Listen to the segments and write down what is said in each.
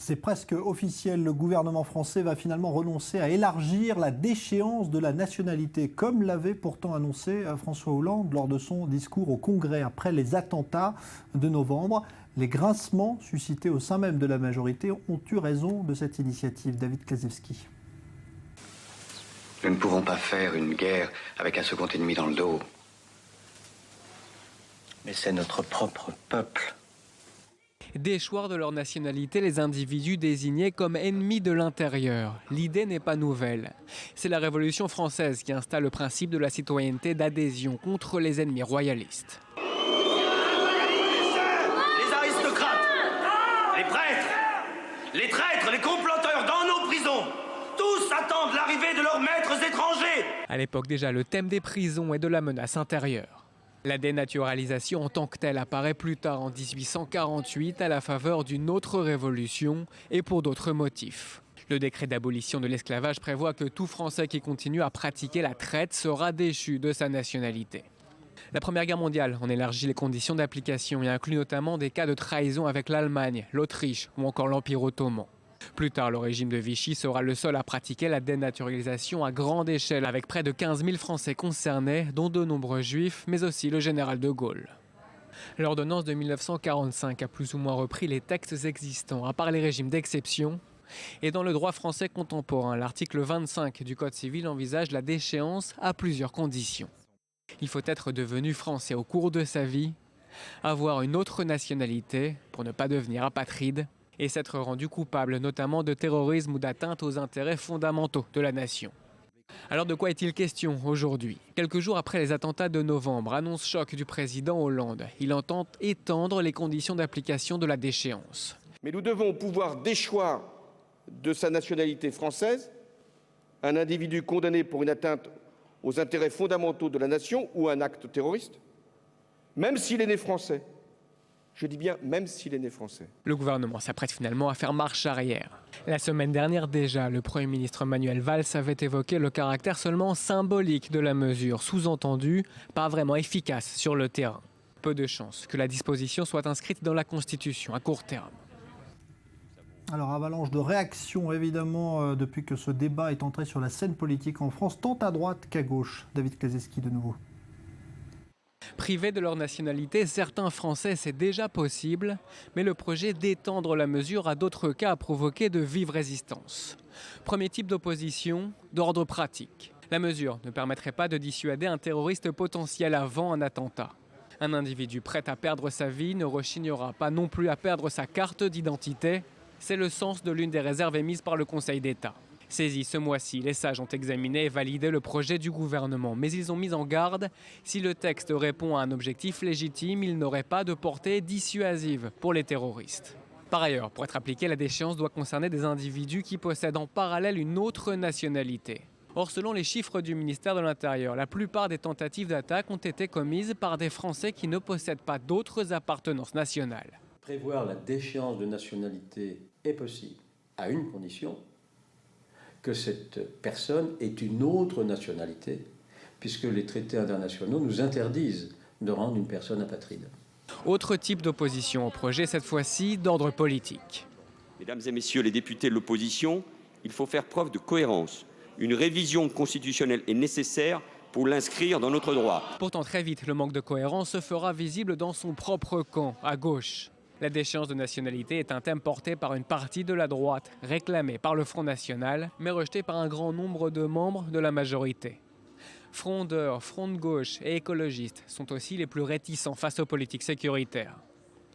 C'est presque officiel, le gouvernement français va finalement renoncer à élargir la déchéance de la nationalité, comme l'avait pourtant annoncé François Hollande lors de son discours au Congrès après les attentats de novembre. Les grincements suscités au sein même de la majorité ont eu raison de cette initiative. David Klasewski. Nous ne pouvons pas faire une guerre avec un second ennemi dans le dos. Mais c'est notre propre peuple. Déchoir de leur nationalité les individus désignés comme ennemis de l'intérieur. L'idée n'est pas nouvelle. C'est la Révolution française qui installe le principe de la citoyenneté d'adhésion contre les ennemis royalistes. Les aristocrates, les prêtres, les traîtres, les comploteurs dans nos prisons, tous attendent l'arrivée de leurs maîtres étrangers. À l'époque déjà, le thème des prisons et de la menace intérieure. La dénaturalisation en tant que telle apparaît plus tard en 1848 à la faveur d'une autre révolution et pour d'autres motifs. Le décret d'abolition de l'esclavage prévoit que tout Français qui continue à pratiquer la traite sera déchu de sa nationalité. La Première Guerre mondiale en élargit les conditions d'application et inclut notamment des cas de trahison avec l'Allemagne, l'Autriche ou encore l'Empire ottoman. Plus tard, le régime de Vichy sera le seul à pratiquer la dénaturalisation à grande échelle, avec près de 15 000 Français concernés, dont de nombreux Juifs, mais aussi le général de Gaulle. L'ordonnance de 1945 a plus ou moins repris les textes existants, à part les régimes d'exception. Et dans le droit français contemporain, l'article 25 du Code civil envisage la déchéance à plusieurs conditions. Il faut être devenu français au cours de sa vie, avoir une autre nationalité pour ne pas devenir apatride, et s'être rendu coupable notamment de terrorisme ou d'atteinte aux intérêts fondamentaux de la nation. Alors de quoi est-il question aujourd'hui? Quelques jours après les attentats de novembre, annonce choc du président Hollande. Il entend étendre les conditions d'application de la déchéance. Mais nous devons pouvoir déchoir de sa nationalité française un individu condamné pour une atteinte aux intérêts fondamentaux de la nation ou un acte terroriste, même s'il est né français. Je dis bien même s'il est né français. Le gouvernement s'apprête finalement à faire marche arrière. La semaine dernière déjà, le Premier ministre Manuel Valls avait évoqué le caractère seulement symbolique de la mesure, sous-entendu pas vraiment efficace sur le terrain. Peu de chances que la disposition soit inscrite dans la Constitution à court terme. Alors, avalanche de réactions, évidemment, depuis que ce débat est entré sur la scène politique en France, tant à droite qu'à gauche. David Klasewski de nouveau. Privés de leur nationalité, certains Français, c'est déjà possible, mais le projet d'étendre la mesure à d'autres cas a provoqué de vives résistances. Premier type d'opposition, d'ordre pratique. La mesure ne permettrait pas de dissuader un terroriste potentiel avant un attentat. Un individu prêt à perdre sa vie ne rechignera pas non plus à perdre sa carte d'identité. C'est le sens de l'une des réserves émises par le Conseil d'État. Saisis ce mois-ci, les sages ont examiné et validé le projet du gouvernement. Mais ils ont mis en garde, si le texte répond à un objectif légitime, il n'aurait pas de portée dissuasive pour les terroristes. Par ailleurs, pour être appliqué, la déchéance doit concerner des individus qui possèdent en parallèle une autre nationalité. Or, selon les chiffres du ministère de l'Intérieur, la plupart des tentatives d'attaque ont été commises par des Français qui ne possèdent pas d'autres appartenances nationales. Prévoir la déchéance de nationalité est possible, à une condition, que cette personne ait une autre nationalité, puisque les traités internationaux nous interdisent de rendre une personne apatride. Autre type d'opposition au projet, cette fois-ci d'ordre politique. Mesdames et messieurs les députés de l'opposition, il faut faire preuve de cohérence. Une révision constitutionnelle est nécessaire pour l'inscrire dans notre droit. Pourtant, très vite, le manque de cohérence se fera visible dans son propre camp, à gauche. La déchéance de nationalité est un thème porté par une partie de la droite, réclamé par le Front National, mais rejeté par un grand nombre de membres de la majorité. Frondeurs, front de gauche et écologistes sont aussi les plus réticents face aux politiques sécuritaires.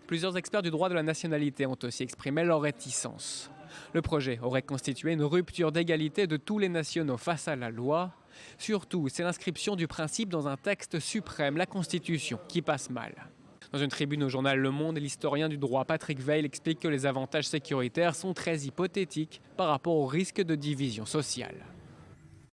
Plusieurs experts du droit de la nationalité ont aussi exprimé leur réticence. Le projet aurait constitué une rupture d'égalité de tous les nationaux face à la loi. Surtout, c'est l'inscription du principe dans un texte suprême, la Constitution, qui passe mal. Dans une tribune au journal Le Monde, l'historien du droit Patrick Veil explique que les avantages sécuritaires sont très hypothétiques par rapport au risque de division sociale.